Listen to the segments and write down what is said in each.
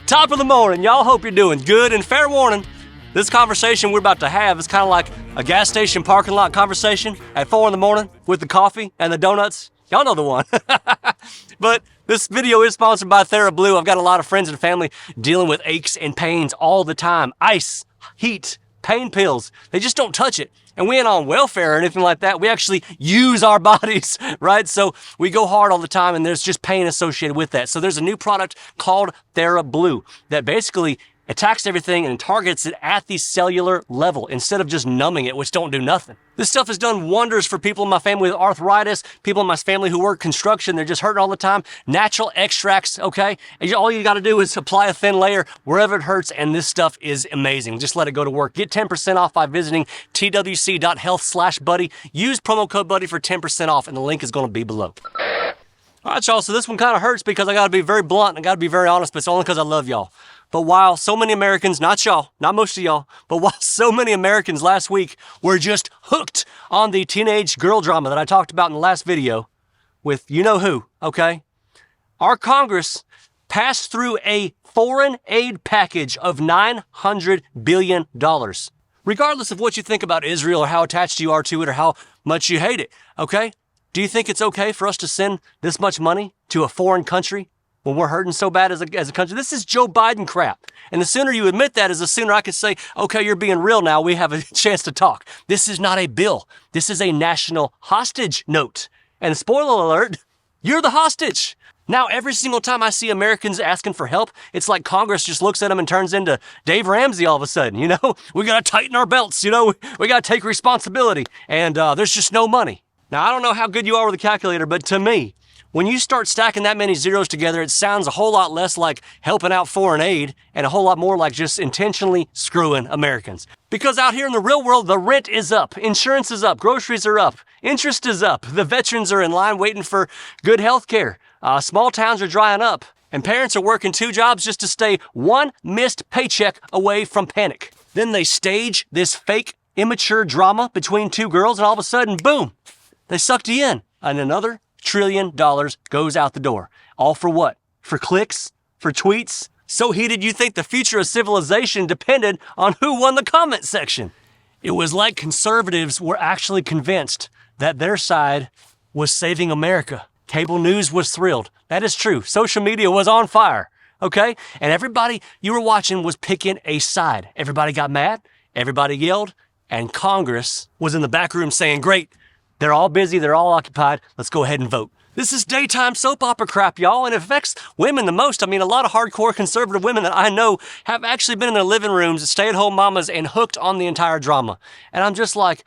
Top of the morning, y'all. Hope you're doing good. And fair warning, this conversation we're about to have is kind of like a gas station parking lot conversation at 4 in the morning with the coffee and the donuts. Y'all know the one. But this video is sponsored by TheraBlue. I've got a lot of friends and family dealing with aches and pains all the time. Ice, heat, pain pills. They just don't touch it. And we ain't on welfare or anything like that. We actually use our bodies, right? So we go hard all the time and there's just pain associated with that. So there's a new product called TheraBlue that basically attacks everything and targets it at the cellular level instead of just numbing it, which don't do nothing. This stuff has done wonders for people in my family with arthritis, people in my family who work construction, they're just hurting all the time. Natural extracts, okay? And all you gotta do is apply a thin layer wherever it hurts, and this stuff is amazing. Just let it go to work. Get 10% off by visiting twc.health/buddy. Use promo code BUDDY for 10% off, and the link is gonna be below. All right, y'all, so this one kind of hurts because I gotta be very blunt, I gotta be very honest, but it's only because I love y'all. But while so many Americans, not y'all, not most of y'all, but while so many Americans last week were just hooked on the teenage girl drama that I talked about in the last video with you know who, okay? Our Congress passed through a foreign aid package of $900 billion. Regardless of what you think about Israel or how attached you are to it or how much you hate it, okay? Do you think it's okay for us to send this much money to a foreign country when we're hurting so bad as a country? This is Joe Biden crap. And the sooner you admit that is the sooner I can say, okay, you're being real now. We have a chance to talk. This is not a bill. This is a national hostage note. And spoiler alert, you're the hostage. Now, every single time I see Americans asking for help, it's like Congress just looks at them and turns into Dave Ramsey all of a sudden, you know? We got to tighten our belts, you know? We got to take responsibility. And there's just no money. Now, I don't know how good you are with a calculator, but to me, when you start stacking that many zeros together, it sounds a whole lot less like helping out foreign aid and a whole lot more like just intentionally screwing Americans. Because out here in the real world, the rent is up, insurance is up, groceries are up, interest is up, the veterans are in line waiting for good health care, small towns are drying up, and parents are working 2 jobs just to stay one missed paycheck away from panic. Then they stage this fake, immature drama between 2 girls, and all of a sudden, boom, they sucked you in, and another $1 trillion goes out the door. All for what? For clicks? For tweets? So heated you think the future of civilization depended on who won the comment section. It was like conservatives were actually convinced that their side was saving America. Cable news was thrilled. That is true. Social media was on fire. Okay? And everybody you were watching was picking a side. Everybody got mad. Everybody yelled. And Congress was in the back room saying, great. They're all busy, they're all occupied, let's go ahead and vote. This is daytime soap opera crap, y'all, and it affects women the most. I mean, a lot of hardcore conservative women that I know have actually been in their living rooms, stay-at-home mamas, and hooked on the entire drama. And I'm just like,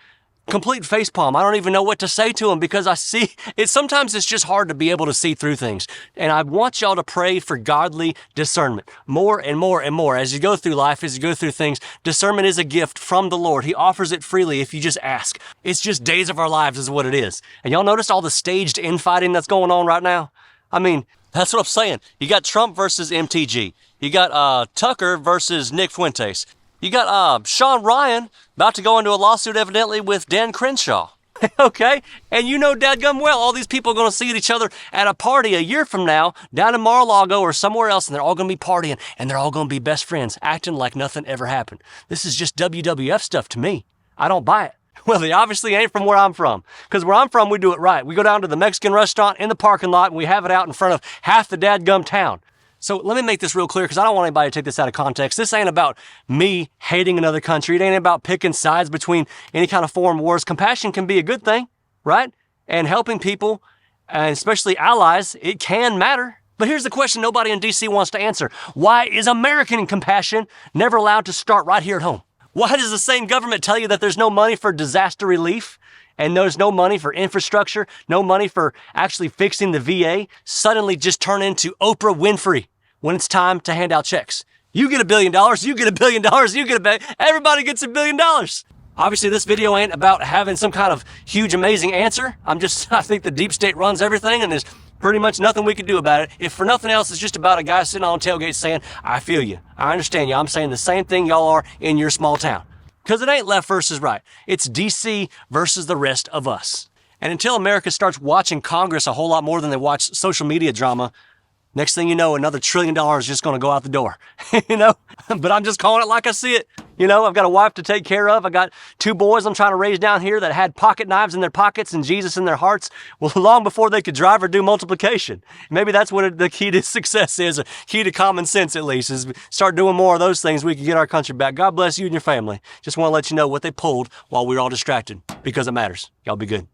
complete facepalm. I don't even know what to say to them because I see it. Sometimes it's just hard to be able to see through things. And I want y'all to pray for godly discernment more and more and more. As you go through life, as you go through things, discernment is a gift from the Lord. He offers it freely if you just ask. It's just days of our lives is what it is. And y'all notice all the staged infighting that's going on right now? I mean, that's what I'm saying. You got Trump versus MTG. You got Tucker versus Nick Fuentes. You got Sean Ryan about to go into a lawsuit evidently with Dan Crenshaw. Okay? And you know dadgum well, all these people are going to see each other at a party a year from now down in Mar-a-Lago or somewhere else, and they're all going to be partying, and they're all going to be best friends, acting like nothing ever happened. This is just WWF stuff to me. I don't buy it. Well, they obviously ain't from where I'm from. Because where I'm from, we do it right. We go down to the Mexican restaurant in the parking lot, and we have it out in front of half the dadgum town. So let me make this real clear because I don't want anybody to take this out of context. This ain't about me hating another country. It ain't about picking sides between any kind of foreign wars. Compassion can be a good thing, right? And helping people, and especially allies, it can matter. But here's the question nobody in D.C. wants to answer. Why is American compassion never allowed to start right here at home? Why does the same government tell you that there's no money for disaster relief? And there's no money for infrastructure, no money for actually fixing the VA, suddenly just turn into Oprah Winfrey when it's time to hand out checks. You get $1 billion, you get $1 billion, you get $1 billion, everybody gets $1 billion. Obviously, this video ain't about having some kind of huge, amazing answer. I think the deep state runs everything and there's pretty much nothing we can do about it. If for nothing else, it's just about a guy sitting on a tailgate saying, I feel you, I understand you, I'm saying the same thing y'all are in your small town. Because it ain't left versus right. It's DC versus the rest of us. And until America starts watching Congress a whole lot more than they watch social media drama, Next thing you know, another $1 trillion is just going to go out the door, you know? But I'm just calling it like I see it. You know, I've got a wife to take care of. I got 2 boys I'm trying to raise down here that had pocket knives in their pockets and Jesus in their hearts, well, long before they could drive or do multiplication. Maybe that's what the key to success is, a key to common sense at least, is start doing more of those things. We can get our country back. God bless you and your family. Just want to let you know what they pulled while we were all distracted, because it matters. Y'all be good.